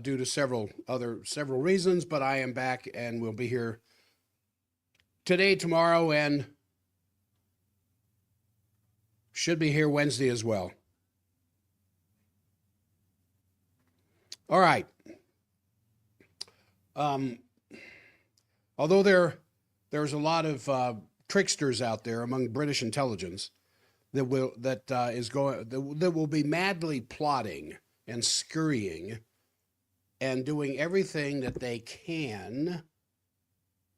due to several reasons, but I am back and we'll be here today, tomorrow, and should be here Wednesday as well. All right. Although there's a lot of tricksters out there among British intelligence that will be madly plotting and scurrying and doing everything that they can.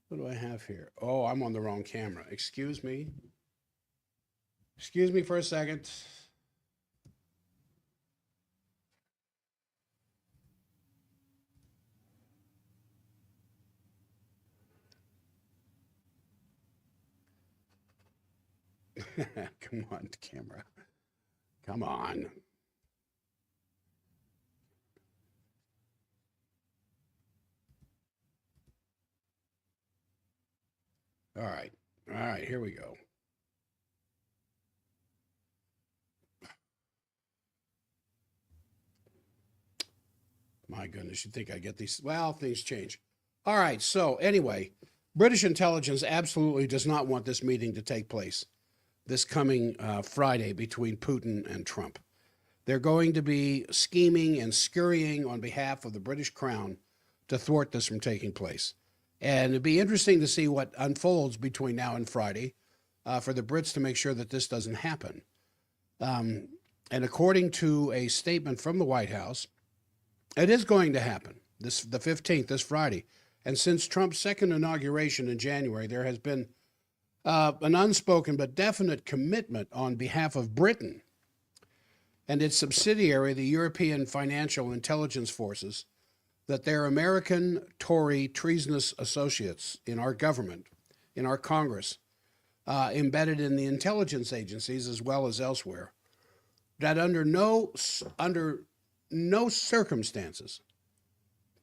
What do I have here? Oh, I'm on the wrong camera. Excuse me. Excuse me for a second. Come on, camera. Come on. All right. All right, here we go. My goodness, you'd think I get these. Well, things change. All right, so anyway, British intelligence absolutely does not want this meeting to take place this coming Friday between Putin and Trump. They're going to be scheming and scurrying on behalf of the British crown to thwart this from taking place. And it'd be interesting to see what unfolds between now and Friday for the Brits to make sure that this doesn't happen. And according to a statement from the White House, it is going to happen the 15th, this Friday. And since Trump's second inauguration in January, there has been an unspoken but definite commitment on behalf of Britain and its subsidiary, the European Financial Intelligence Forces, that their American Tory treasonous associates in our government, in our Congress, embedded in the intelligence agencies as well as elsewhere, that under no circumstances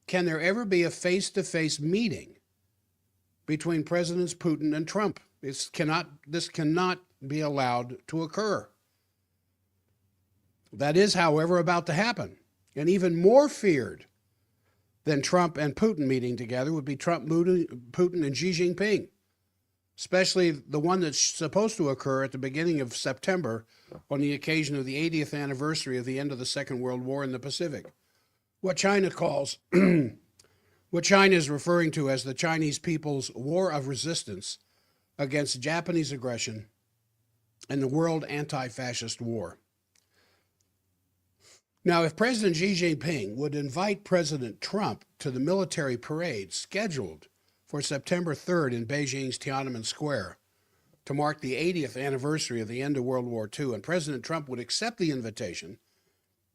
can there ever be a face-to-face meeting between Presidents Putin and Trump. This cannot be allowed to occur. That is, however, about to happen. And even more feared than Trump and Putin meeting together would be Trump, Putin, and Xi Jinping, especially the one that's supposed to occur at the beginning of September on the occasion of the 80th anniversary of the end of the Second World War in the Pacific. What China is referring to as the Chinese people's war of resistance against Japanese aggression and the World Anti-Fascist War. Now, if President Xi Jinping would invite President Trump to the military parade scheduled for September 3rd in Beijing's Tiananmen Square to mark the 80th anniversary of the end of World War II, and President Trump would accept the invitation,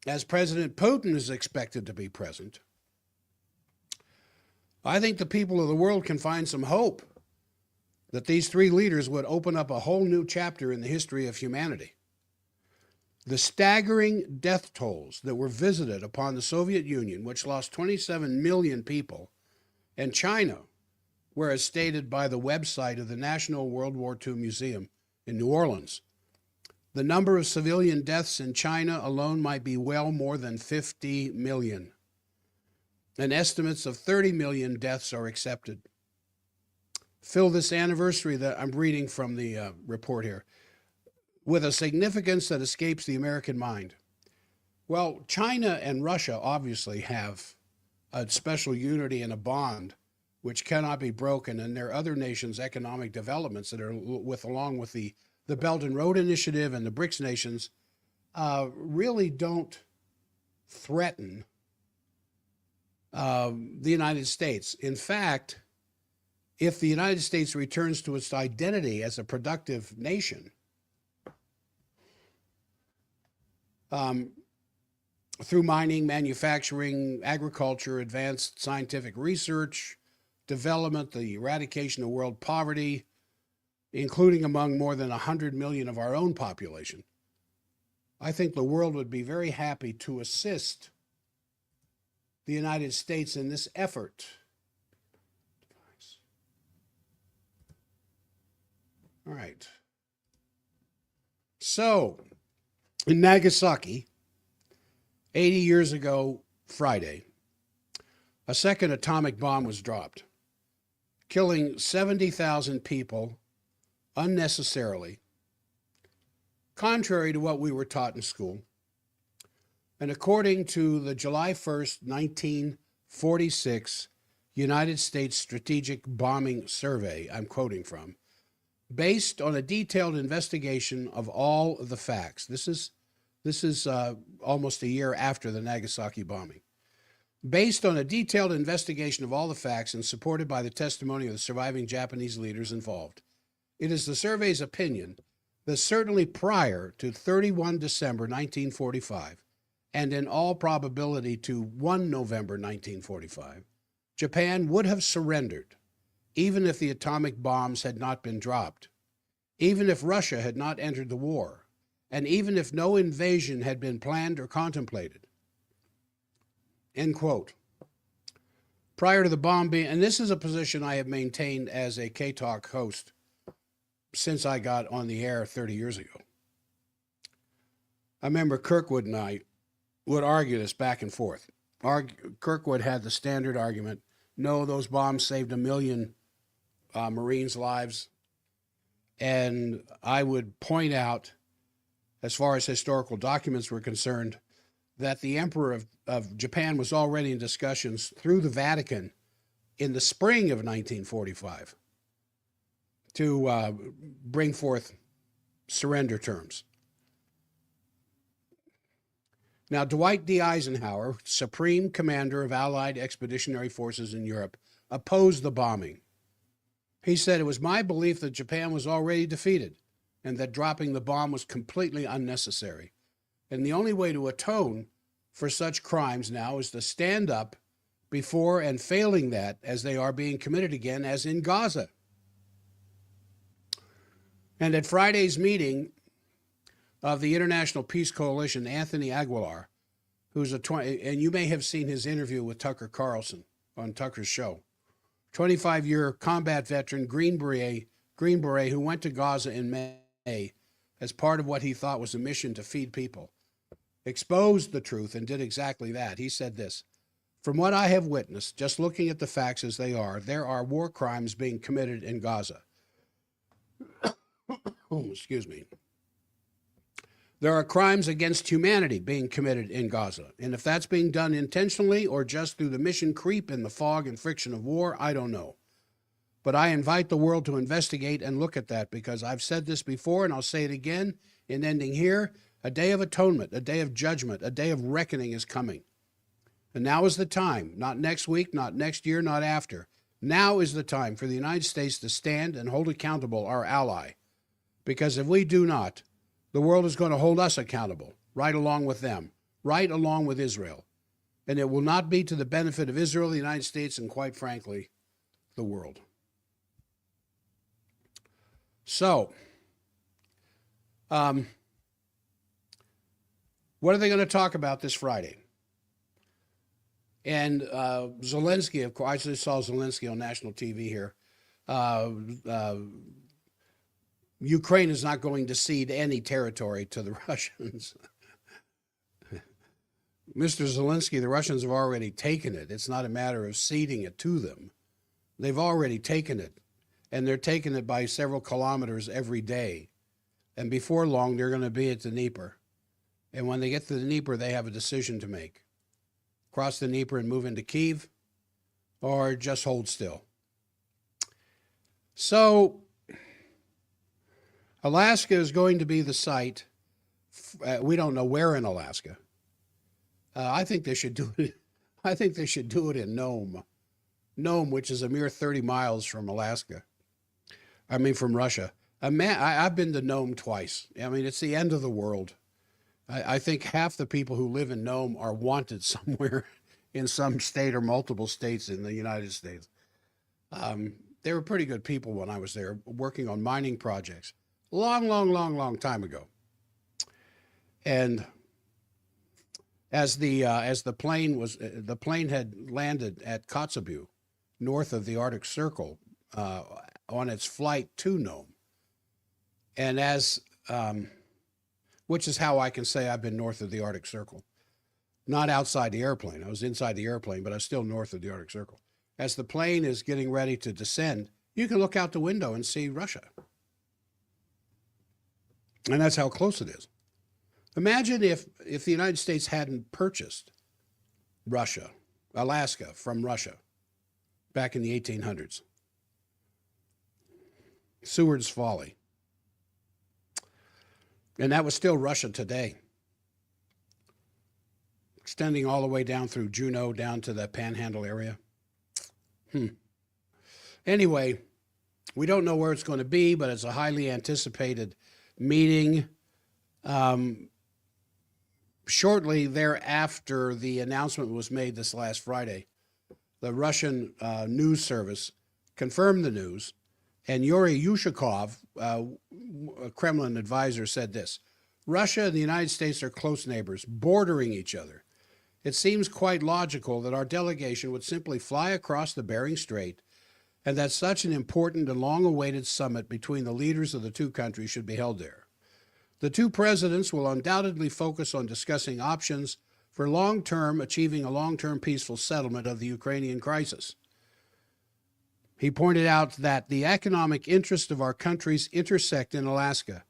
as President Putin is expected to be present, I think the people of the world can find some hope that these three leaders would open up a whole new chapter in the history of humanity. The staggering death tolls that were visited upon the Soviet Union, which lost 27 million people, and China, whereas stated by the website of the National World War II Museum in New Orleans, the number of civilian deaths in China alone might be well more than 50 million. And estimates of 30 million deaths are accepted. Fill this anniversary that I'm reading from the report here with a significance that escapes the American mind. Well, China and Russia obviously have a special unity and a bond which cannot be broken, and there are other nations' economic developments that are along with the Belt and Road Initiative and the BRICS nations really don't threaten the United States. In fact, if the United States returns to its identity as a productive nation, through mining, manufacturing, agriculture, advanced scientific research, development, the eradication of world poverty, including among more than 100 million of our own population, I think the world would be very happy to assist the United States in this effort. All right. So, in Nagasaki, 80 years ago Friday, a second atomic bomb was dropped, killing 70,000 people unnecessarily, contrary to what we were taught in school. And according to the July 1st, 1946 United States Strategic Bombing Survey, I'm quoting from, based on a detailed investigation of all of the facts. This is almost a year after the Nagasaki bombing. Based on a detailed investigation of all the facts and supported by the testimony of the surviving Japanese leaders involved, it is the survey's opinion that certainly prior to 31 December 1945, and in all probability to 1 November 1945, Japan would have surrendered, even if the atomic bombs had not been dropped, even if Russia had not entered the war, and even if no invasion had been planned or contemplated. End quote. Prior to the bomb being, and this is a position I have maintained as a K-Talk host since I got on the air 30 years ago. I remember Kirkwood and I would argue this back and forth. Kirkwood had the standard argument, no, those bombs saved 1 million Marines' lives. And I would point out, as far as historical documents were concerned, that the Emperor of Japan was already in discussions through the Vatican in the spring of 1945 to bring forth surrender terms. Now, Dwight D. Eisenhower, Supreme Commander of Allied Expeditionary Forces in Europe, opposed the bombing. He said, it was my belief that Japan was already defeated and that dropping the bomb was completely unnecessary. And the only way to atone for such crimes now is to stand up before and failing that as they are being committed again, as in Gaza. And at Friday's meeting of the International Peace Coalition, Anthony Aguilar, who's and you may have seen his interview with Tucker Carlson on Tucker's show, 25-year combat veteran, Green Beret, who went to Gaza in May as part of what he thought was a mission to feed people, exposed the truth and did exactly that. He said this, from what I have witnessed, just looking at the facts as they are, there are war crimes being committed in Gaza. Oh, excuse me. There are crimes against humanity being committed in Gaza. And if that's being done intentionally or just through the mission creep in the fog and friction of war, I don't know. But I invite the world to investigate and look at that, because I've said this before and I'll say it again in ending here. A day of atonement, a day of judgment, a day of reckoning is coming. And now is the time, not next week, not next year, not after. Now is the time for the United States to stand and hold accountable our ally. Because if we do not, the world is going to hold us accountable, right along with them, right along with Israel. And it will not be to the benefit of Israel, the United States, and quite frankly, the world. So, what are they going to talk about this Friday? And Zelensky, of course, I just saw Zelensky on national TV here. Ukraine is not going to cede any territory to the Russians. Mr. Zelensky, the Russians have already taken it. It's not a matter of ceding it to them. They've already taken it, and they're taking it by several kilometers every day. And before long, they're going to be at the Dnieper. And when they get to the Dnieper, they have a decision to make. Cross the Dnieper and move into Kyiv, or just hold still. So Alaska is going to be the site. We don't know where in Alaska. I think they should do it. I think they should do it in Nome, which is a mere 30 miles from Alaska. I mean, from Russia. I've been to Nome twice. I mean, it's the end of the world. I think half the people who live in Nome are wanted somewhere in some state or multiple states in the United States. They were pretty good people when I was there, working on mining projects. Long time ago. And as the plane had landed at Kotzebue, north of the Arctic Circle, on its flight to Nome, and which is how I can say I've been north of the Arctic Circle. not outside the airplane. I was inside the airplane, but I was still north of the Arctic Circle. As the plane is getting ready to descend, you can look out the window and see Russia. And that's how close it is. Imagine if the United States hadn't purchased Alaska from Russia back in the 1800s. Seward's Folly. And that was still Russia today, extending all the way down through Juneau, down to the Panhandle area. Anyway, we don't know where it's going to be, but it's a highly anticipated meeting. Shortly thereafter, the announcement was made this last Friday. The Russian news service confirmed the news, and Yuri Yushakov, a Kremlin advisor, said this: Russia and the United States are close neighbors, bordering each other. It seems quite logical that our delegation would simply fly across the Bering Strait, and that such an important and long-awaited summit between the leaders of the two countries should be held there. The two presidents will undoubtedly focus on discussing options for achieving a long-term peaceful settlement of the Ukrainian crisis. He pointed out that the economic interests of our countries intersect in Alaska,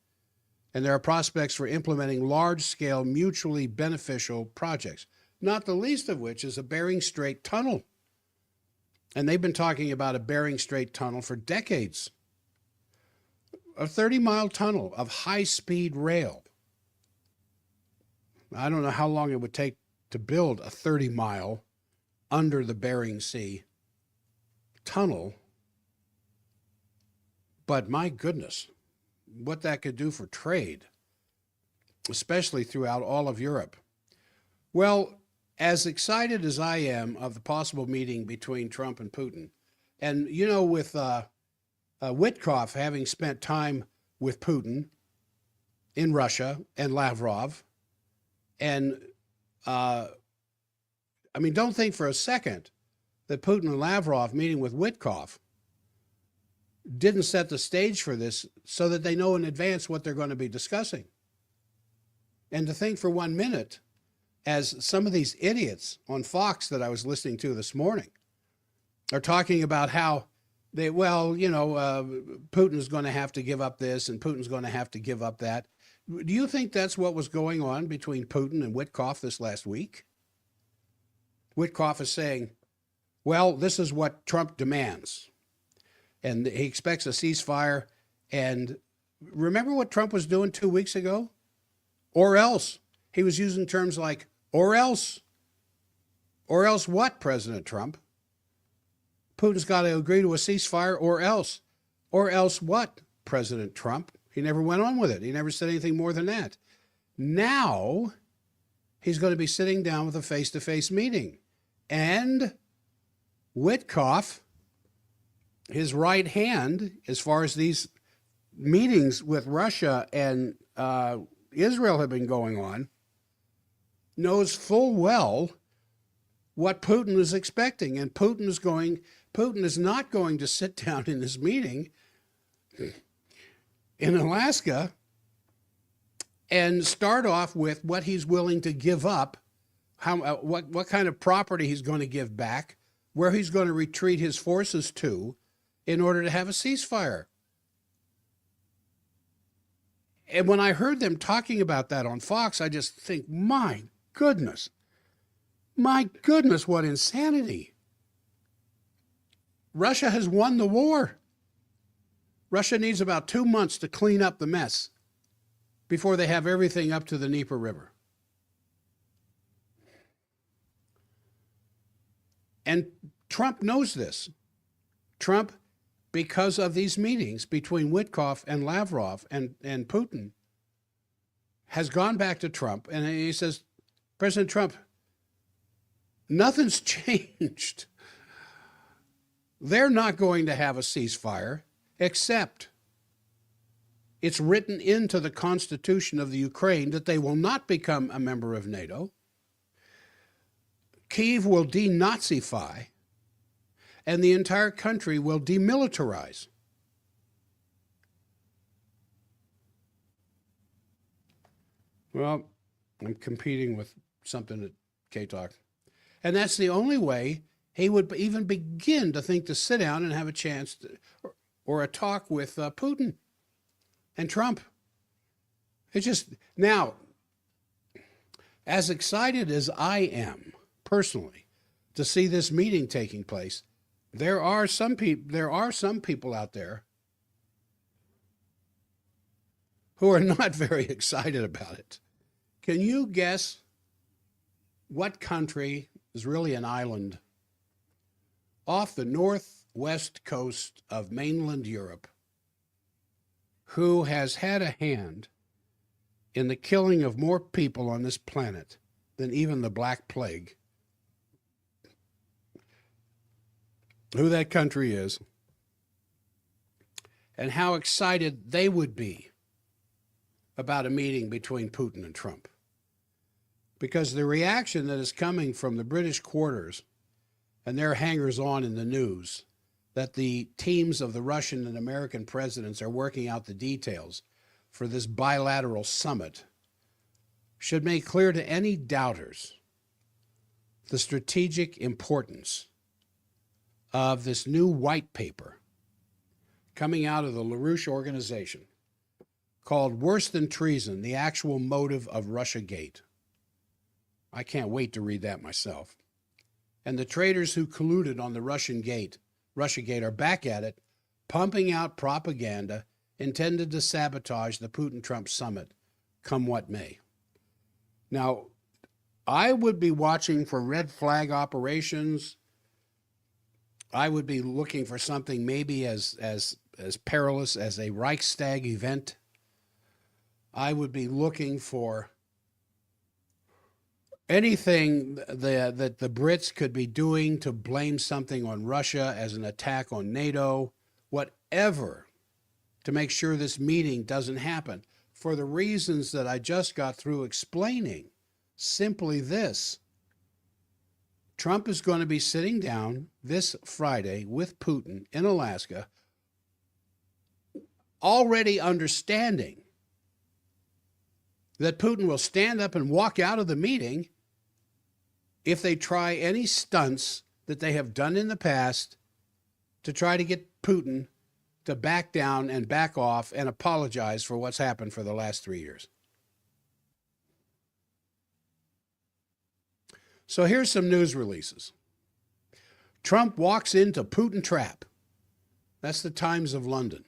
and there are prospects for implementing large-scale, mutually beneficial projects, not the least of which is a Bering Strait tunnel. And they've been talking about a Bering Strait tunnel for decades. A 30-mile tunnel of high-speed rail. I don't know how long it would take to build a 30-mile under the Bering Sea tunnel, but my goodness, what that could do for trade, especially throughout all of Europe. Well, as excited as I am of the possible meeting between Trump and Putin, and you know, with Witkoff having spent time with Putin in Russia and Lavrov, and I mean, don't think for a second that Putin and Lavrov meeting with Witkoff didn't set the stage for this so that they know in advance what they're going to be discussing. And to think for 1 minute, as some of these idiots on Fox that I was listening to this morning are talking about how Putin's going to have to give up this and Putin's going to have to give up that. Do you think that's what was going on between Putin and Witkoff this last week? Witkoff is saying, well, this is what Trump demands. And he expects a ceasefire. And remember what Trump was doing 2 weeks ago? Or else. He was using terms like, or else. Or else what, President Trump? Putin's got to agree to a ceasefire or else. Or else what, President Trump? He never went on with it. He never said anything more than that. Now, he's going to be sitting down with a face-to-face meeting. And Witkoff, his right hand, as far as these meetings with Russia and Israel have been going on, knows full well what Putin is expecting. And Putin is not going to sit down in this meeting in Alaska and start off with what he's willing to give up, what kind of property he's going to give back, where he's going to retreat his forces to in order to have a ceasefire. And when I heard them talking about that on Fox, I just think, my goodness, what insanity. Russia has won the war. Russia needs about 2 months to clean up the mess before they have everything up to the Dnieper River. And Trump knows this. Trump, because of these meetings between Witkoff and Lavrov and Putin, has gone back to Trump and he says, President Trump, nothing's changed. They're not going to have a ceasefire, except it's written into the Constitution of the Ukraine that they will not become a member of NATO. Kyiv will denazify, and the entire country will demilitarize. Well, I'm competing with something that K-Talk. And that's the only way he would even begin to think to sit down and have a chance to, or a talk with Putin and Trump. It's just, now, as excited as I am personally to see this meeting taking place, there are some people out there who are not very excited about it. Can you guess what country is really an island off the northwest coast of mainland Europe who has had a hand in the killing of more people on this planet than even the Black Plague? Who that country is, and how excited they would be about a meeting between Putin and Trump. Because the reaction that is coming from the British quarters and their hangers-on in the news, that the teams of the Russian and American presidents are working out the details for this bilateral summit, should make clear to any doubters the strategic importance of this new white paper coming out of the LaRouche organization called Worse Than Treason, the Actual Motive of Russiagate. I can't wait to read that myself. And the traitors who colluded on the Russiagate are back at it, pumping out propaganda intended to sabotage the Putin-Trump summit, come what may. Now, I would be watching for red flag operations. I would be looking for something maybe as perilous as a Reichstag event. I would be looking for anything that the Brits could be doing to blame something on Russia as an attack on NATO, whatever, to make sure this meeting doesn't happen, for the reasons that I just got through explaining. Simply this: Trump is going to be sitting down this Friday with Putin in Alaska, already understanding that Putin will stand up and walk out of the meeting if they try any stunts that they have done in the past to try to get Putin to back down and back off and apologize for what's happened for the last 3 years. So here's some news releases. Trump walks into Putin trap. That's the Times of London.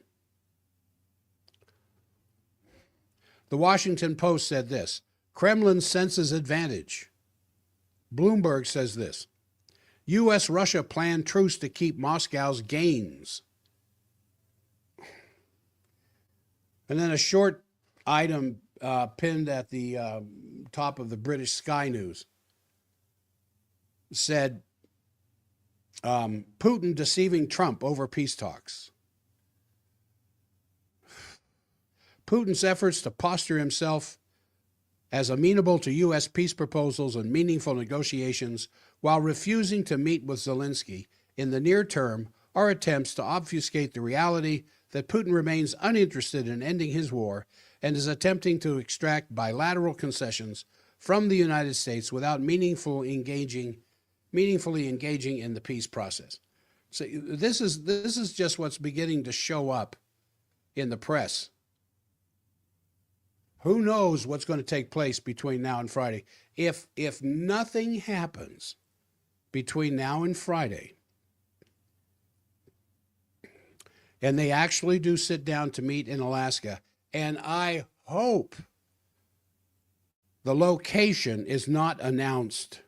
The Washington Post said this: Kremlin senses advantage. Bloomberg says this: U.S.-Russia planned truce to keep Moscow's gains. And then a short item pinned at the top of the British Sky News said, Putin deceiving Trump over peace talks. Putin's efforts to posture himself as amenable to U.S. peace proposals and meaningful negotiations while refusing to meet with Zelensky in the near term are attempts to obfuscate the reality that Putin remains uninterested in ending his war and is attempting to extract bilateral concessions from the United States without meaningfully engaging in the peace process. So this is just what's beginning to show up in the press. Who knows what's going to take place between now and Friday? If nothing happens between now and Friday, and they actually do sit down to meet in Alaska, and I hope the location is not announced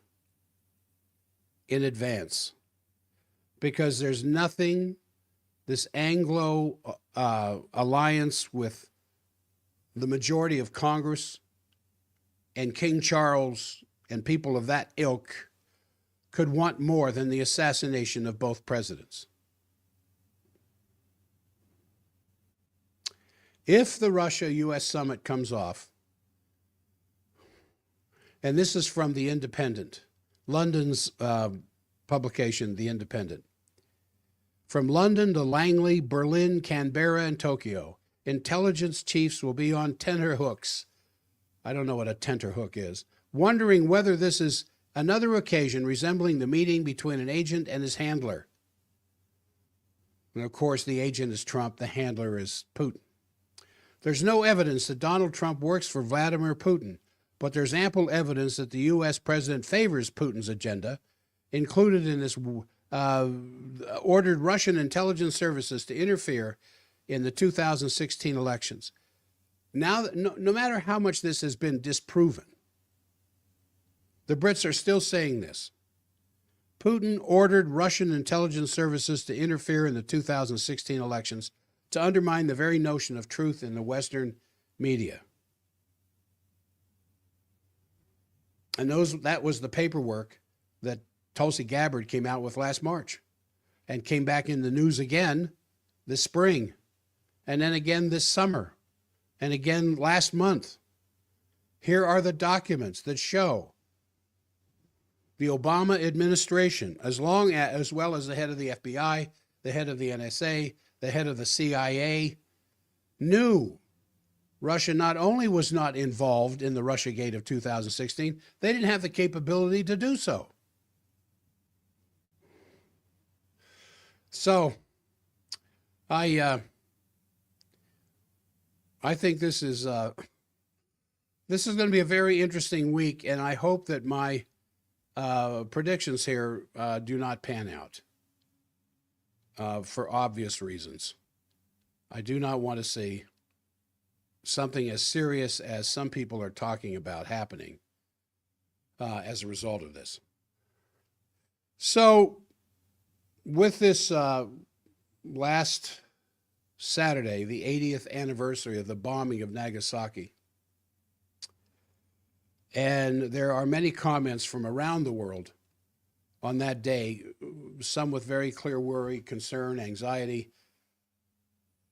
in advance, because there's nothing, this Anglo alliance with the majority of Congress and King Charles and people of that ilk could want more than the assassination of both presidents. If the Russia-U.S. summit comes off, and this is from The Independent, London's publication, The Independent. From London to Langley, Berlin, Canberra, and Tokyo, intelligence chiefs will be on tenterhooks. I don't know what a tenterhook is. Wondering whether this is another occasion resembling the meeting between an agent and his handler. And of course, the agent is Trump, the handler is Putin. There's no evidence that Donald Trump works for Vladimir Putin, but there's ample evidence that the U.S. president favors Putin's agenda, included in this ordered Russian intelligence services to interfere in the 2016 elections. Now, no matter how much this has been disproven, the Brits are still saying this. Putin ordered Russian intelligence services to interfere in the 2016 elections to undermine the very notion of truth in the Western media. And that was the paperwork that Tulsi Gabbard came out with last March and came back in the news again this spring, and then again this summer, and again last month. Here are the documents that show the Obama administration, as well as the head of the FBI, the head of the NSA, the head of the CIA, knew Russia not only was not involved in the Russiagate of 2016, they didn't have the capability to do so. So, I think this is going to be a very interesting week, and I hope that my predictions here do not pan out for obvious reasons. I do not want to see something as serious as some people are talking about happening as a result of this. So, with this last Saturday, the 80th anniversary of the bombing of Nagasaki, and there are many comments from around the world on that day, some with very clear worry, concern, anxiety,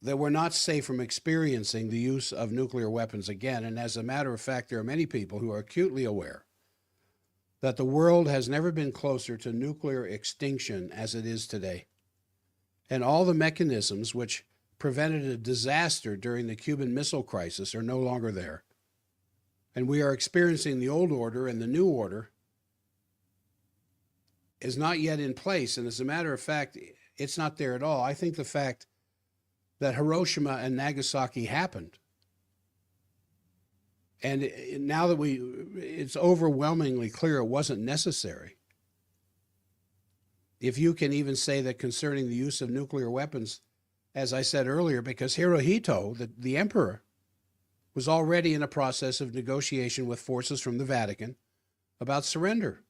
that we're not safe from experiencing the use of nuclear weapons again. And as a matter of fact, there are many people who are acutely aware that the world has never been closer to nuclear extinction as it is today. And all the mechanisms which prevented a disaster during the Cuban Missile Crisis are no longer there. And we are experiencing the old order, and the new order is not yet in place. And as a matter of fact, it's not there at all. I think the fact that Hiroshima and Nagasaki happened, and now that it's overwhelmingly clear it wasn't necessary. If you can even say that concerning the use of nuclear weapons, as I said earlier, because Hirohito, the emperor, was already in a process of negotiation with forces from the Vatican about surrender.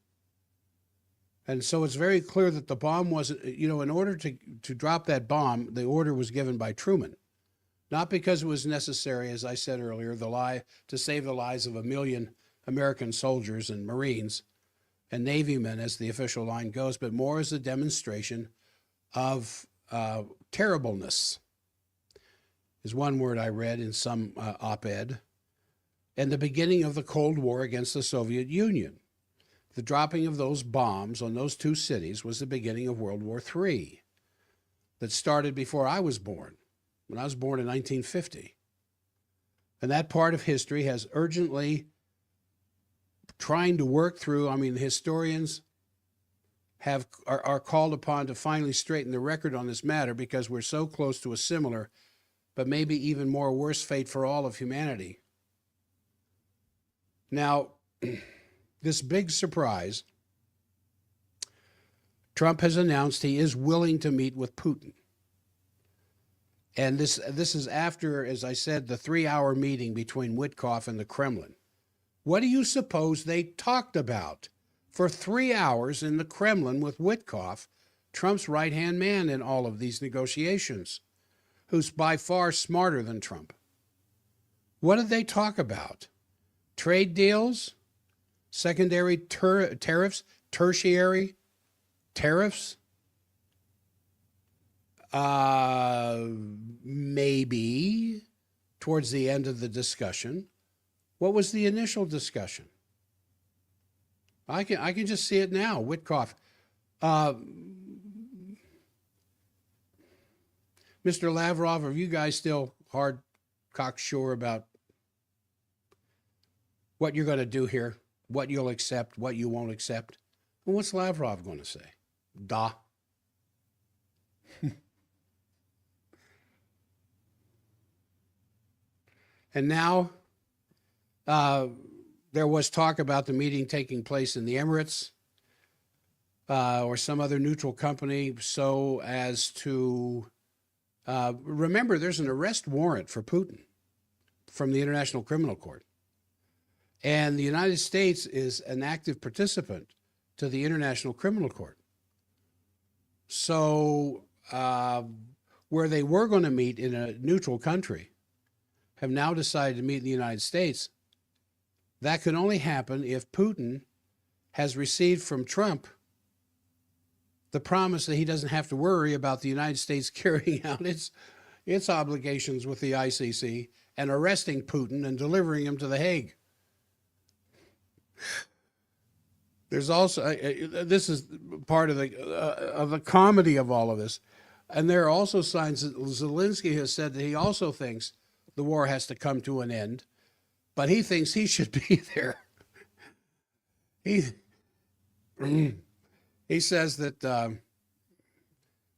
And so it's very clear that the bomb wasn't, in order to drop that bomb, the order was given by Truman. Not because it was necessary, as I said earlier, to save the lives of 1 million American soldiers and Marines and Navy men, as the official line goes, but more as a demonstration of terribleness, is one word I read in some op-ed, and the beginning of the Cold War against the Soviet Union. The dropping of those bombs on those two cities was the beginning of World War III that started before I was born, when I was born in 1950. And that part of history has urgently trying to work through, the historians are called upon to finally straighten the record on this matter, because we're so close to a similar, but maybe even more worse fate for all of humanity. Now, this big surprise, Trump has announced he is willing to meet with Putin. And this is after, as I said, the 3-hour meeting between Witkoff and the Kremlin. What do you suppose they talked about for 3 hours in the Kremlin with Witkoff, Trump's right-hand man in all of these negotiations, who's by far smarter than Trump? What did they talk about? Trade deals? Secondary tariffs? Tertiary tariffs? Maybe towards the end of the discussion. What was the initial discussion? I can just see it now. Witkoff. Mr. Lavrov, are you guys still hard cocksure about what you're going to do here? what you'll accept, what you won't accept. And what's Lavrov going to say? Da. And now there was talk about the meeting taking place in the Emirates or some other neutral company so as to remember, there's an arrest warrant for Putin from the International Criminal Court. And the United States is an active participant to the International Criminal Court. So where they were going to meet in a neutral country have now decided to meet in the United States. That can only happen if Putin has received from Trump the promise that he doesn't have to worry about the United States carrying out its obligations with the ICC and arresting Putin and delivering him to The Hague. There's also, this is part of the comedy of all of this. And there are also signs that Zelensky has said that he also thinks the war has to come to an end, but he thinks he should be there. He says that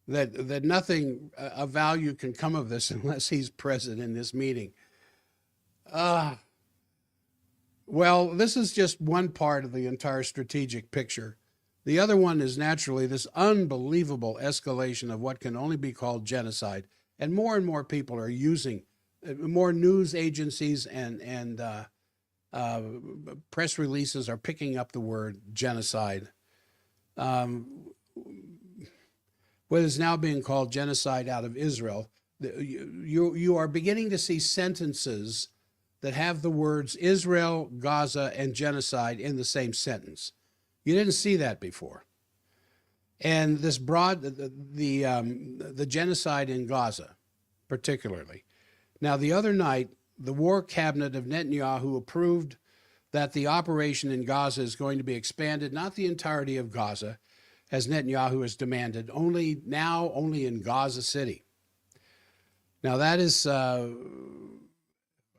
that nothing of value can come of this unless he's present in this meeting. Well, this is just one part of the entire strategic picture. The other one is naturally this unbelievable escalation of what can only be called genocide. And more people are using, more news agencies and press releases are picking up the word genocide. What is now being called genocide out of Israel. You are beginning to see sentences that have the words Israel, Gaza, and genocide in the same sentence. You didn't see that before. And this the genocide in Gaza, particularly. Now, the other night, the war cabinet of Netanyahu approved that the operation in Gaza is going to be expanded, not the entirety of Gaza, as Netanyahu has demanded, only in Gaza City. Now, that is, I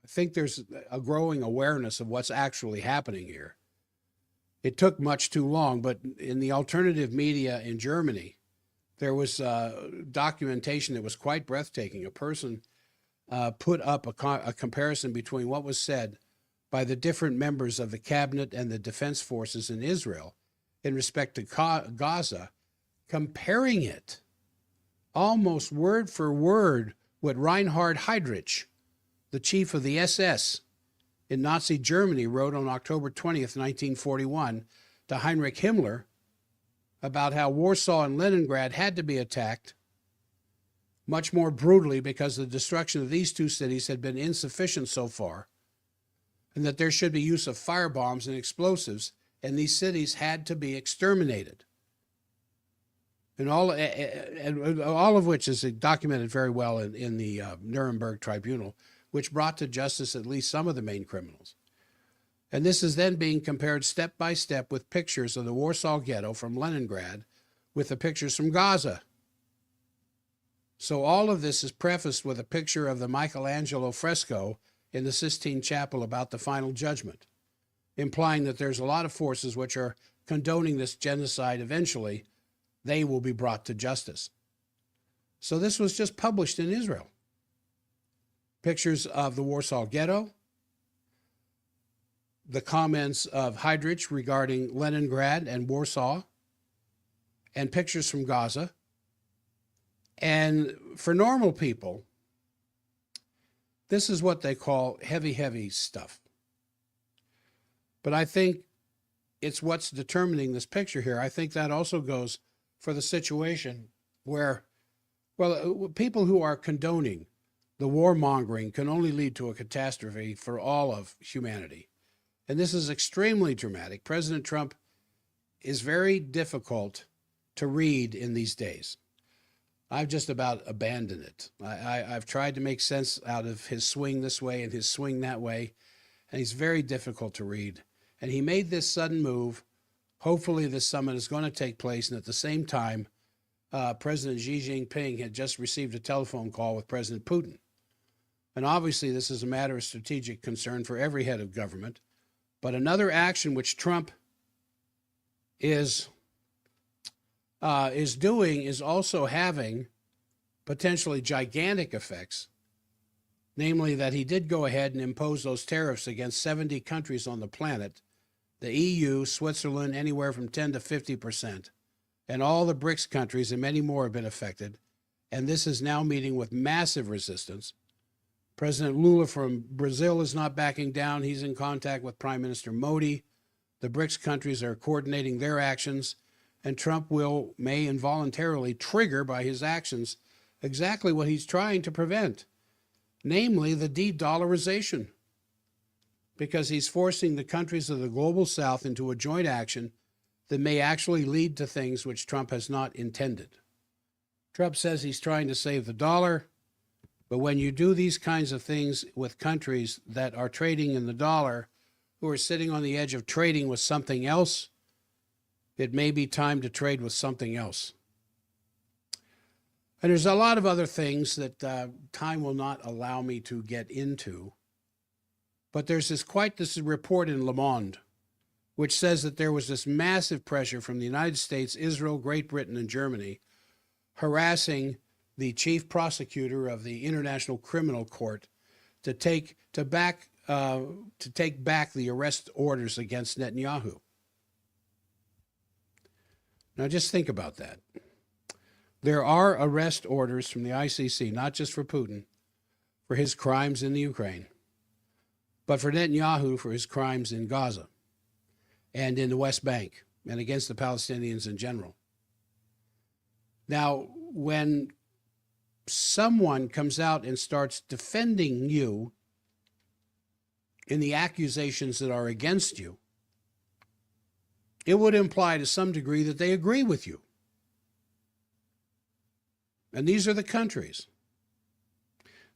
think there's a growing awareness of what's actually happening here. It took much too long, but in the alternative media in Germany, there was documentation that was quite breathtaking. A person put up a comparison between what was said by the different members of the cabinet and the defense forces in Israel in respect to Gaza, comparing it almost word for word with Reinhard Heydrich, the chief of the SS in Nazi Germany, wrote on October 20th, 1941, to Heinrich Himmler about how Warsaw and Leningrad had to be attacked much more brutally because the destruction of these two cities had been insufficient so far, and that there should be use of firebombs and explosives, and these cities had to be exterminated. And all of which is documented very well in the Nuremberg Tribunal, which brought to justice at least some of the main criminals. And this is then being compared step by step with pictures of the Warsaw Ghetto from Leningrad with the pictures from Gaza. So all of this is prefaced with a picture of the Michelangelo fresco in the Sistine Chapel about the final judgment, implying that there's a lot of forces which are condoning this genocide. Eventually, they will be brought to justice. So this was just published in Israel. Pictures of the Warsaw Ghetto, the comments of Heydrich regarding Leningrad and Warsaw, and pictures from Gaza. And for normal people, this is what they call heavy, heavy stuff. But I think it's what's determining this picture here. I think that also goes for the situation where, well, people who are condoning the warmongering can only lead to a catastrophe for all of humanity. And this is extremely dramatic. President Trump is very difficult to read in these days. I've just about abandoned it. I've tried to make sense out of his swing this way and his swing that way, and he's very difficult to read. And he made this sudden move. Hopefully this summit is going to take place, and at the same time, President Xi Jinping had just received a telephone call with President Putin. And obviously this is a matter of strategic concern for every head of government, But another action which Trump is doing is also having potentially gigantic effects, namely that he did go ahead and impose those tariffs against 70 countries on the planet, the EU, Switzerland, anywhere from 10 to 50%, and all the BRICS countries and many more have been affected. And this is now meeting with massive resistance. President Lula from Brazil is not backing down. He's in contact with Prime Minister Modi. The BRICS countries are coordinating their actions, and Trump may involuntarily trigger by his actions exactly what he's trying to prevent, namely the de-dollarization, because he's forcing the countries of the global south into a joint action that may actually lead to things which Trump has not intended. Trump says he's trying to save the dollar, but when you do these kinds of things with countries that are trading in the dollar, who are sitting on the edge of trading with something else, it may be time to trade with something else. And there's a lot of other things that time will not allow me to get into. But there's this report in Le Monde, which says that there was this massive pressure from the United States, Israel, Great Britain, and Germany, harassing the chief prosecutor of the International Criminal Court to take back the arrest orders against Netanyahu. Now just think about that. There are arrest orders from the ICC, not just for Putin, for his crimes in the Ukraine, but for Netanyahu for his crimes in Gaza and in the West Bank and against the Palestinians in general. Now, when someone comes out and starts defending you in the accusations that are against you, it would imply to some degree that they agree with you. And these are the countries: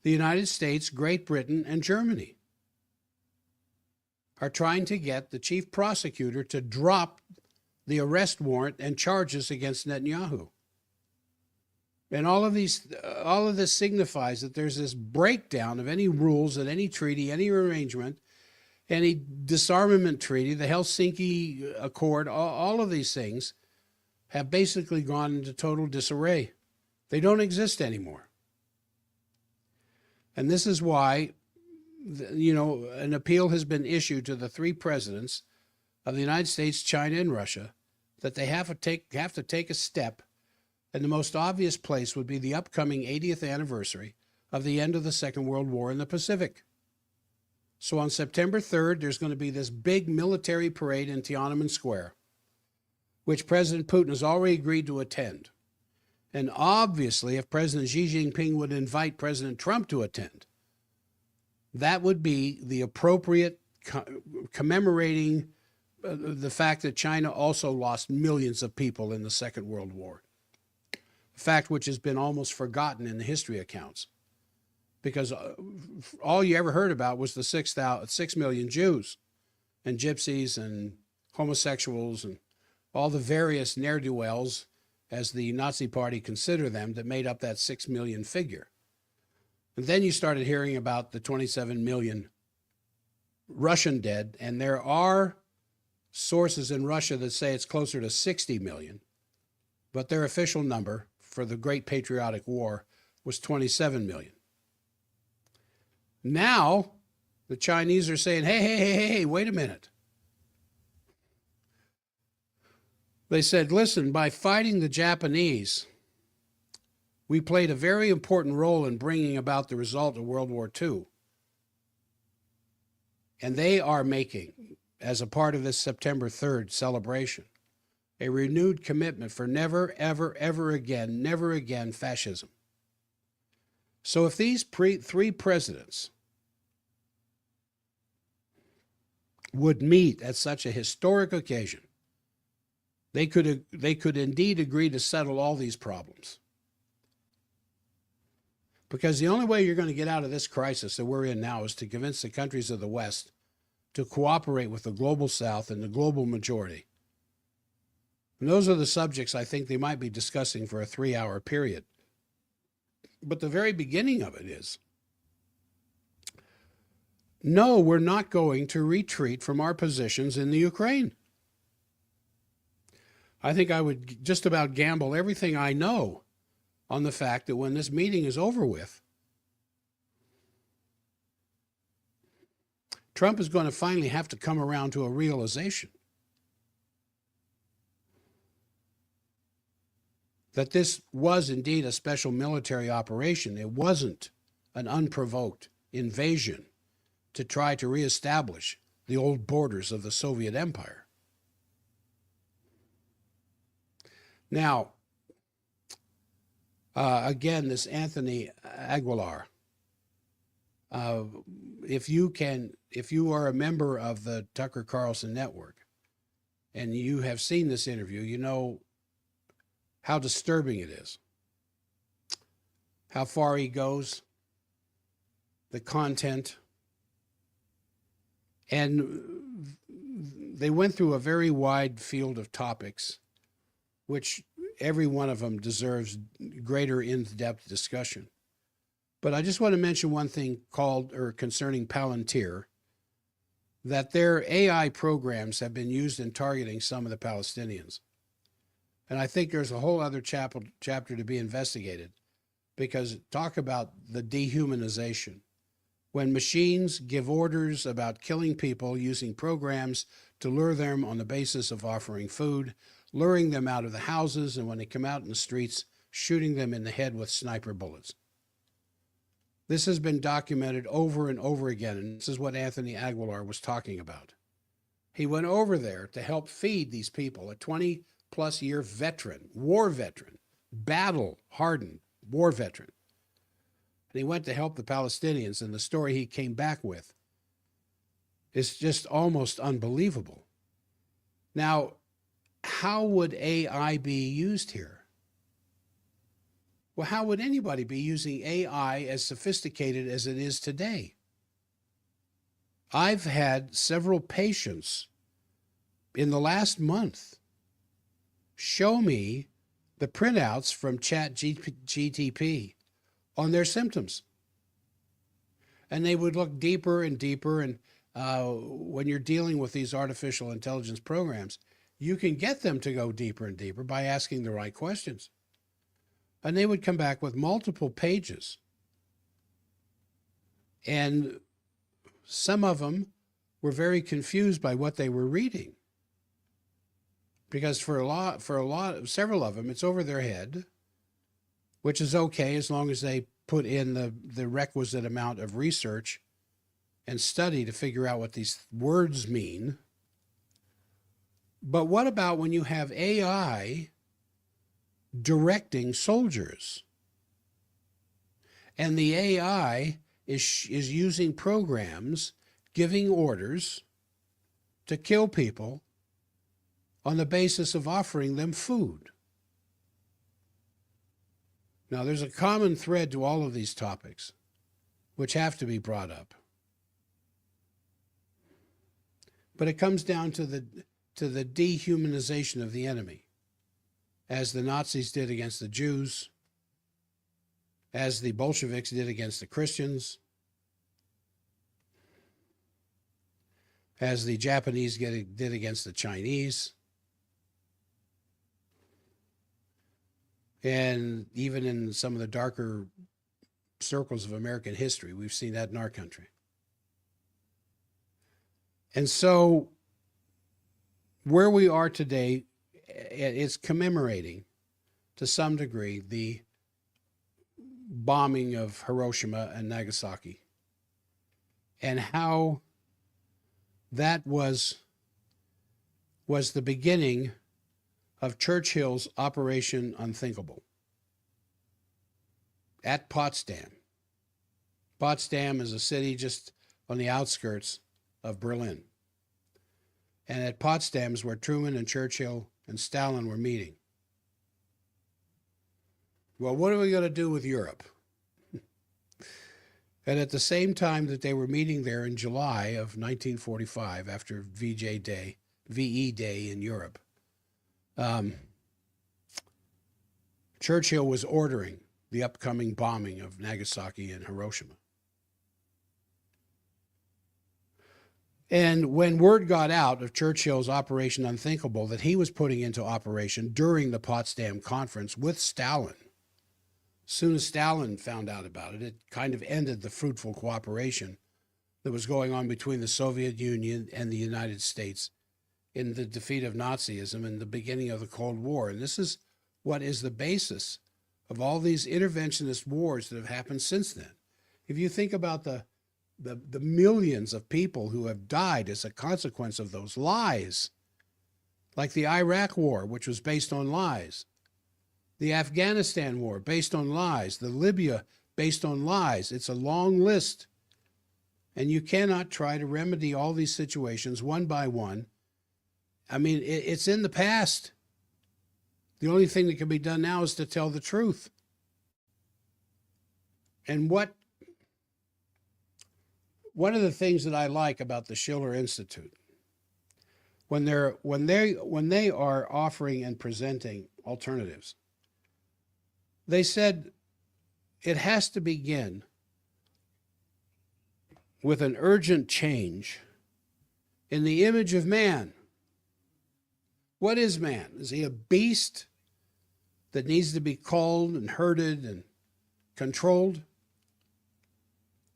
the United States, Great Britain, and Germany are trying to get the chief prosecutor to drop the arrest warrant and charges against Netanyahu. And all of this signifies that there's this breakdown of any rules and any treaty, any arrangement, any disarmament treaty, the Helsinki Accord, all of these things have basically gone into total disarray. They don't exist anymore. And this is why, an appeal has been issued to the three presidents of the United States, China, and Russia, that they have to take a step. And the most obvious place would be the upcoming 80th anniversary of the end of the Second World War in the Pacific. So on September 3rd, there's going to be this big military parade in Tiananmen Square, which President Putin has already agreed to attend. And obviously, if President Xi Jinping would invite President Trump to attend, that would be the appropriate commemorating the fact that China also lost millions of people in the Second World War. A fact which has been almost forgotten in the history accounts, because all you ever heard about was the 6 million Jews and gypsies and homosexuals and all the various ne'er-do-wells, as the Nazi Party considered them, that made up that 6 million figure. And then you started hearing about the 27 million Russian dead, and there are sources in Russia that say it's closer to 60 million, but their official number for the Great Patriotic War was 27 million. Now, the Chinese are saying, hey, wait a minute. They said, listen, by fighting the Japanese, we played a very important role in bringing about the result of World War II. And they are making, as a part of this September 3rd celebration, a renewed commitment for never, ever, ever again fascism. So if these three presidents would meet at such a historic occasion, they could indeed agree to settle all these problems. Because the only way you're going to get out of this crisis that we're in now is to convince the countries of the West to cooperate with the global South and the global majority. And those are the subjects I think they might be discussing for a 3-hour period. But the very beginning of it is, No, we're not going to retreat from our positions in the Ukraine. I think I would just about gamble everything I know on the fact that when this meeting is over with, Trump is going to finally have to come around to a realization that this was indeed a special military operation. It wasn't an unprovoked invasion to try to reestablish the old borders of the Soviet Empire. Now, again, this Anthony Aguilar, if you are a member of the Tucker Carlson network and you have seen this interview, you know how disturbing it is, how far he goes, the content. And they went through a very wide field of topics, which every one of them deserves greater in-depth discussion. But I just want to mention one thing concerning Palantir, that their AI programs have been used in targeting some of the Palestinians. And I think there's a whole other chapter to be investigated, because talk about the dehumanization. When machines give orders about killing people using programs to lure them on the basis of offering food, luring them out of the houses, and when they come out in the streets, shooting them in the head with sniper bullets. This has been documented over and over again, and this is what Anthony Aguilar was talking about. He went over there to help feed these people, a 20-plus year veteran, war veteran, battle-hardened war veteran. And he went to help the Palestinians, and the story he came back with is just almost unbelievable. Now, how would AI be used here? Well, how would anybody be using AI as sophisticated as it is today? I've had several patients in the last month show me the printouts from ChatGPT on their symptoms. And they would look deeper and deeper. And when you're dealing with these artificial intelligence programs, you can get them to go deeper and deeper by asking the right questions. And they would come back with multiple pages. And some of them were very confused by what they were reading. Because several of them, it's over their head, which is okay as long as they put in the requisite amount of research and study to figure out what these words mean. But what about when you have AI directing soldiers? And the AI is using programs, giving orders to kill people on the basis of offering them food. Now, there's a common thread to all of these topics, which have to be brought up. But it comes down to the dehumanization of the enemy, as the Nazis did against the Jews, as the Bolsheviks did against the Christians, as the Japanese did against the Chinese, and even in some of the darker circles of American history, we've seen that in our country. And so where we are today, it's commemorating to some degree the bombing of Hiroshima and Nagasaki, and how that was the beginning of Churchill's Operation Unthinkable at Potsdam. Potsdam is a city just on the outskirts of Berlin. And at Potsdam is where Truman and Churchill and Stalin were meeting. Well, what are we going to do with Europe? And at the same time that they were meeting there in July of 1945, after VE Day in Europe, Churchill was ordering the upcoming bombing of Nagasaki and Hiroshima. And when word got out of Churchill's Operation Unthinkable that he was putting into operation during the Potsdam Conference with Stalin, as soon as Stalin found out about it, it kind of ended the fruitful cooperation that was going on between the Soviet Union and the United States in the defeat of Nazism and the beginning of the Cold War. And this is what is the basis of all these interventionist wars that have happened since then. If you think about the millions of people who have died as a consequence of those lies, like the Iraq War, which was based on lies, the Afghanistan War based on lies, the Libya based on lies. It's a long list. And you cannot try to remedy all these situations one by one. I mean, it's in the past. The only thing that can be done now is to tell the truth. And one of the things that I like about the Schiller Institute, when they are offering and presenting alternatives, they said it has to begin with an urgent change in the image of man. What is man? Is he a beast that needs to be culled and herded and controlled?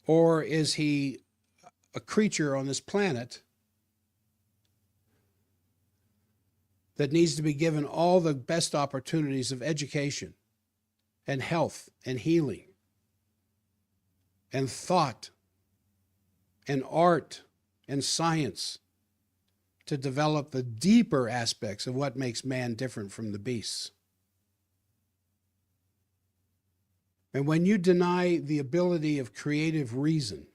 Or is he a creature on this planet that needs to be given all the best opportunities of education and health and healing and thought and art and science to develop the deeper aspects of what makes man different from the beasts? And when you deny the ability of creative reason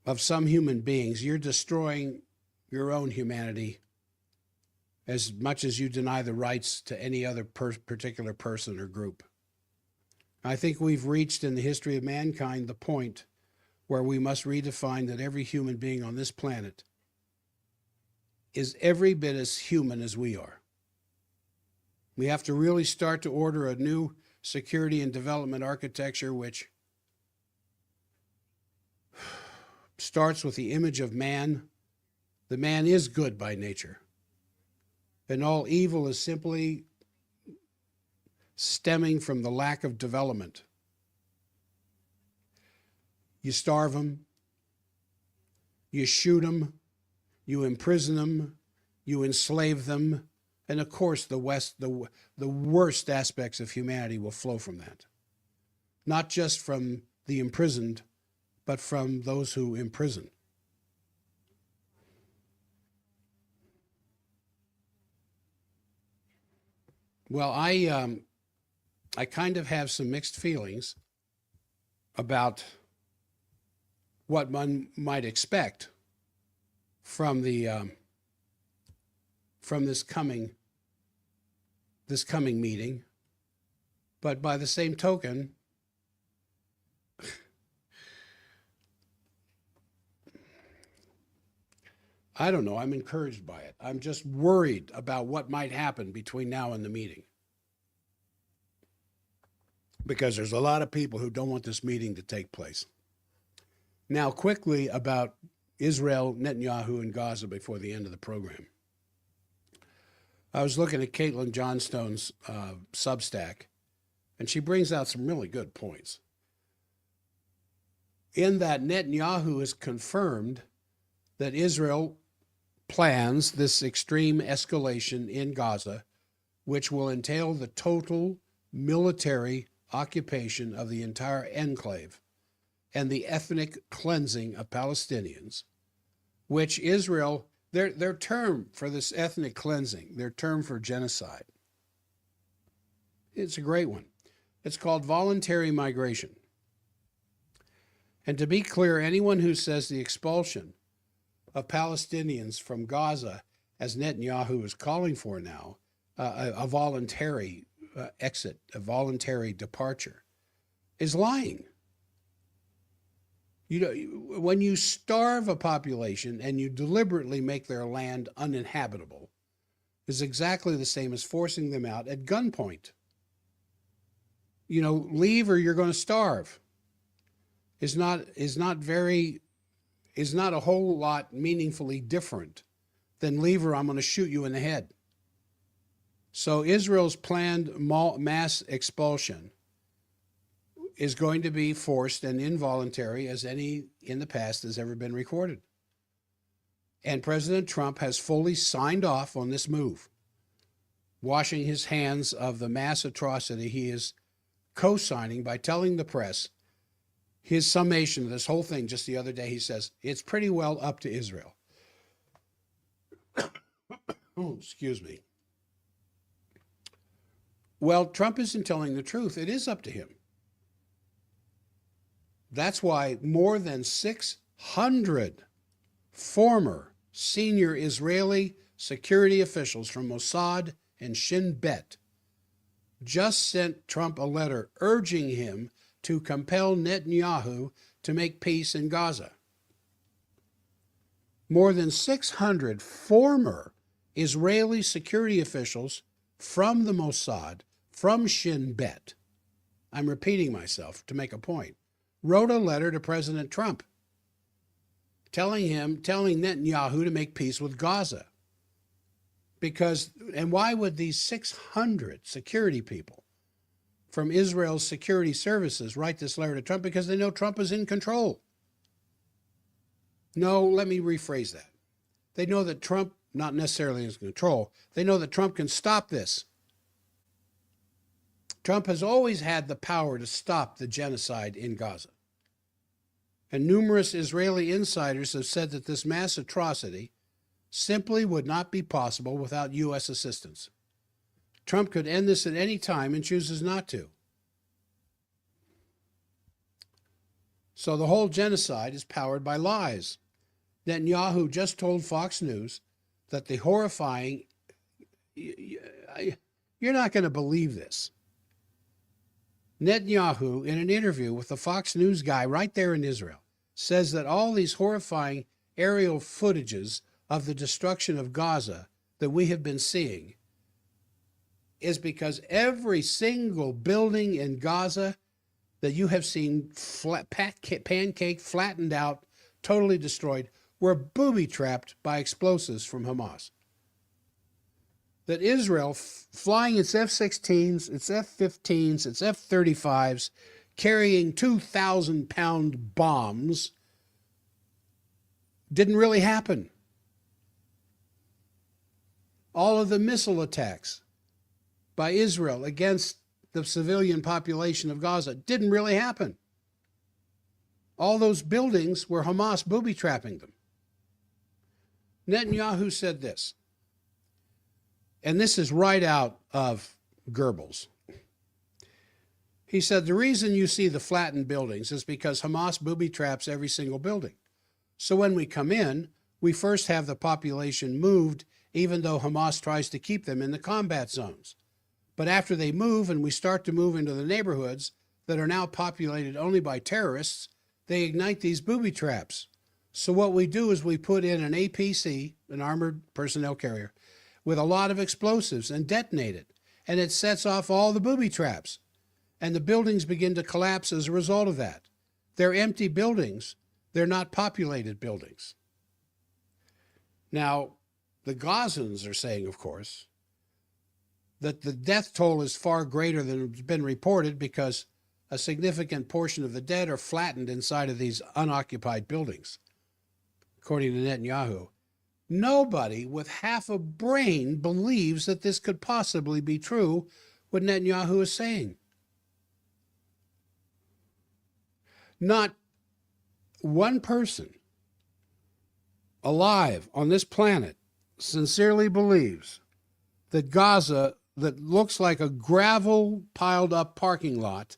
of some human beings, you're destroying your own humanity as much as you deny the rights to any other particular person or group. I think we've reached in the history of mankind the point where we must redefine that every human being on this planet is every bit as human as we are. We have to really start to order a new security and development architecture which starts with the image of man. The man is good by nature, and all evil is simply stemming from the lack of development. You starve them, you shoot them, you imprison them, you enslave them, and of course the worst aspects of humanity will flow from that. Not just from the imprisoned, but from those who imprison. Well, I kind of have some mixed feelings about what one might expect from this coming meeting, but by the same token, I don't know, I'm encouraged by it. I'm just worried about what might happen between now and the meeting, because there's a lot of people who don't want this meeting to take place. Now, quickly about Israel, Netanyahu, and Gaza before the end of the program. I was looking at Caitlin Johnstone's Substack, and she brings out some really good points. In that, Netanyahu has confirmed that Israel plans this extreme escalation in Gaza, which will entail the total military occupation of the entire enclave and the ethnic cleansing of Palestinians, which Israel, their term for this ethnic cleansing, their term for genocide, it's a great one. It's called voluntary migration. And to be clear, anyone who says the expulsion of Palestinians from Gaza, as Netanyahu is calling for now, a voluntary exit, a voluntary departure, is lying. You know, when you starve a population and you deliberately make their land uninhabitable, is exactly the same as forcing them out at gunpoint. You know, leave or you're going to starve. is not a whole lot meaningfully different than leave or I'm going to shoot you in the head. So Israel's planned mass expulsion is going to be forced and involuntary as any in the past has ever been recorded. And President Trump has fully signed off on this move, washing his hands of the mass atrocity he is co-signing by telling the press his summation of this whole thing just the other day. He says, it's pretty well up to Israel. Oh, excuse me. Well, Trump isn't telling the truth. It is up to him. That's why more than 600 former senior Israeli security officials from Mossad and Shin Bet just sent Trump a letter urging him to compel Netanyahu to make peace in Gaza. More than 600 former Israeli security officials from the Mossad, from Shin Bet, I'm repeating myself to make a point, wrote a letter to President Trump telling Netanyahu to make peace with Gaza. And why would these 600 security people from Israel's security services write this letter to Trump? Because they know Trump is in control. No, let me rephrase that. They know that Trump, not necessarily is in control, they know that Trump can stop this. Trump has always had the power to stop the genocide in Gaza. And numerous Israeli insiders have said that this mass atrocity simply would not be possible without U.S. assistance. Trump could end this at any time and chooses not to. So the whole genocide is powered by lies. Netanyahu just told Fox News that the horrifying, you're not going to believe this. Netanyahu, in an interview with the Fox News guy right there in Israel, says that all these horrifying aerial footages of the destruction of Gaza that we have been seeing is because every single building in Gaza that you have seen pancake, flattened out, totally destroyed, were booby-trapped by explosives from Hamas. That Israel, flying its F-16s, its F-15s, its F-35s, carrying 2,000-pound bombs, didn't really happen. All of the missile attacks by Israel against the civilian population of Gaza didn't really happen. All those buildings were Hamas booby-trapping them. Netanyahu said this, and this is right out of Goebbels. He said, the reason you see the flattened buildings is because Hamas booby-traps every single building. So when we come in, we first have the population moved, even though Hamas tries to keep them in the combat zones. But after they move and we start to move into the neighborhoods that are now populated only by terrorists, they ignite these booby traps. So what we do is we put in an APC, an armored personnel carrier, with a lot of explosives and detonate it. And it sets off all the booby traps. And the buildings begin to collapse as a result of that. They're empty buildings. They're not populated buildings. Now, the Gazans are saying, of course, that the death toll is far greater than has been reported because a significant portion of the dead are flattened inside of these unoccupied buildings, according to Netanyahu. Nobody with half a brain believes that this could possibly be true, what Netanyahu is saying. Not one person alive on this planet sincerely believes that Gaza, that looks like a gravel piled up parking lot,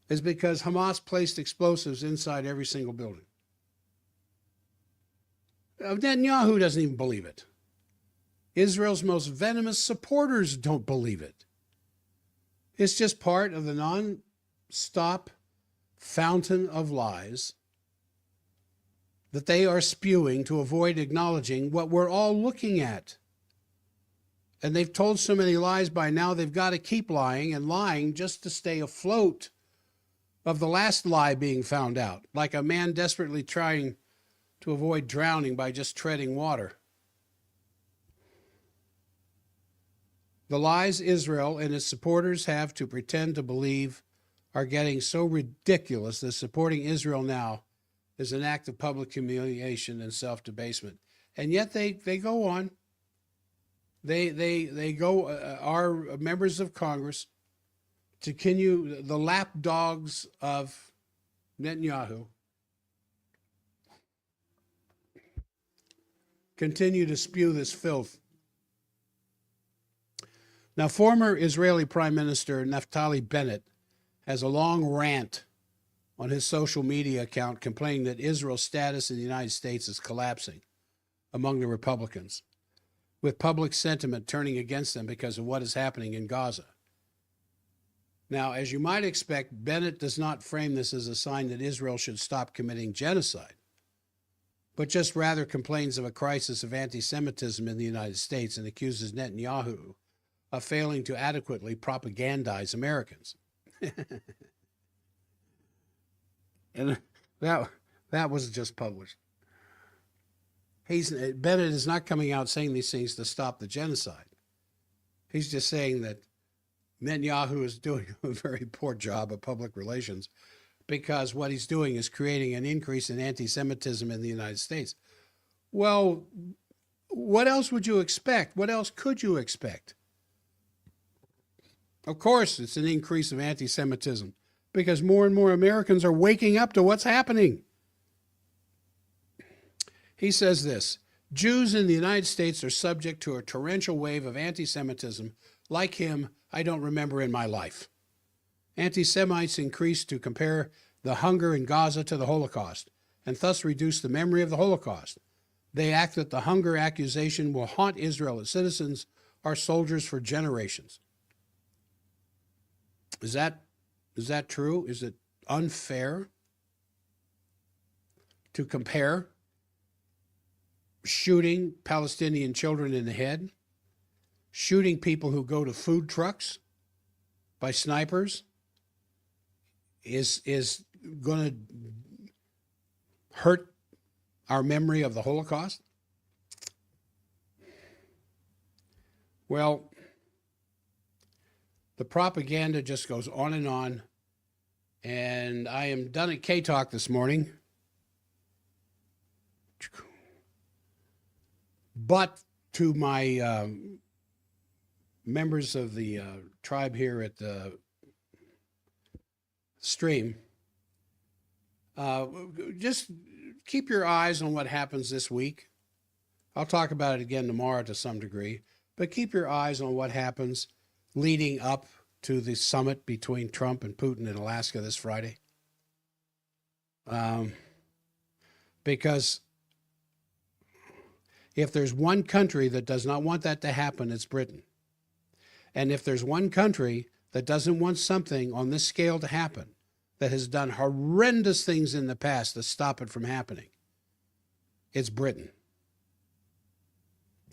is because Hamas placed explosives inside every single building. Netanyahu doesn't even believe it. Israel's most venomous supporters don't believe it. It's just part of the non-stop fountain of lies that they are spewing to avoid acknowledging what we're all looking at. And they've told so many lies by now, they've got to keep lying and lying just to stay afloat of the last lie being found out, like a man desperately trying to avoid drowning by just treading water. The lies Israel and its supporters have to pretend to believe are getting so ridiculous that supporting Israel now is an act of public humiliation and self-debasement. And yet they go on. They go, our members of Congress, to continue the lapdogs of Netanyahu, continue to spew this filth. Now, former Israeli Prime Minister Naftali Bennett has a long rant on his social media account complaining that Israel's status in the United States is collapsing among the Republicans, with public sentiment turning against them because of what is happening in Gaza. Now, as you might expect, Bennett does not frame this as a sign that Israel should stop committing genocide, but just rather complains of a crisis of anti-Semitism in the United States and accuses Netanyahu of failing to adequately propagandize Americans. And that was just published. Bennett is not coming out saying these things to stop the genocide. He's just saying that Netanyahu is doing a very poor job of public relations because what he's doing is creating an increase in anti-Semitism in the United States. Well, what else would you expect? What else could you expect? Of course, it's an increase of anti-Semitism because more and more Americans are waking up to what's happening. He says this: Jews in the United States are subject to a torrential wave of anti-Semitism like him I don't remember in my life. Anti-Semites increase to compare the hunger in Gaza to the Holocaust and thus reduce the memory of the Holocaust. They act that the hunger accusation will haunt Israel as citizens, our soldiers, for generations. Is that true? Is it unfair to compare shooting Palestinian children in the head, shooting people who go to food trucks by snipers, is going to hurt our memory of the Holocaust? Well, the propaganda just goes on, and I am done at K-Talk this morning. But to my members of the tribe here at the stream, just keep your eyes on what happens this week. I'll talk about it again tomorrow to some degree, but keep your eyes on what happens leading up to the summit between Trump and Putin in Alaska this Friday. Because if there's one country that does not want that to happen, it's Britain. And if there's one country that doesn't want something on this scale to happen, that has done horrendous things in the past to stop it from happening, it's Britain.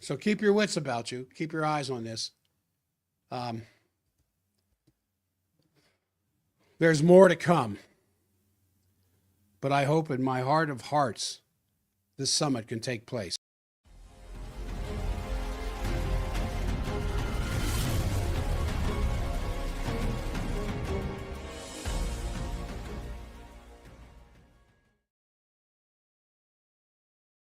So keep your wits about you. Keep your eyes on this. There's more to come. But I hope in my heart of hearts this summit can take place.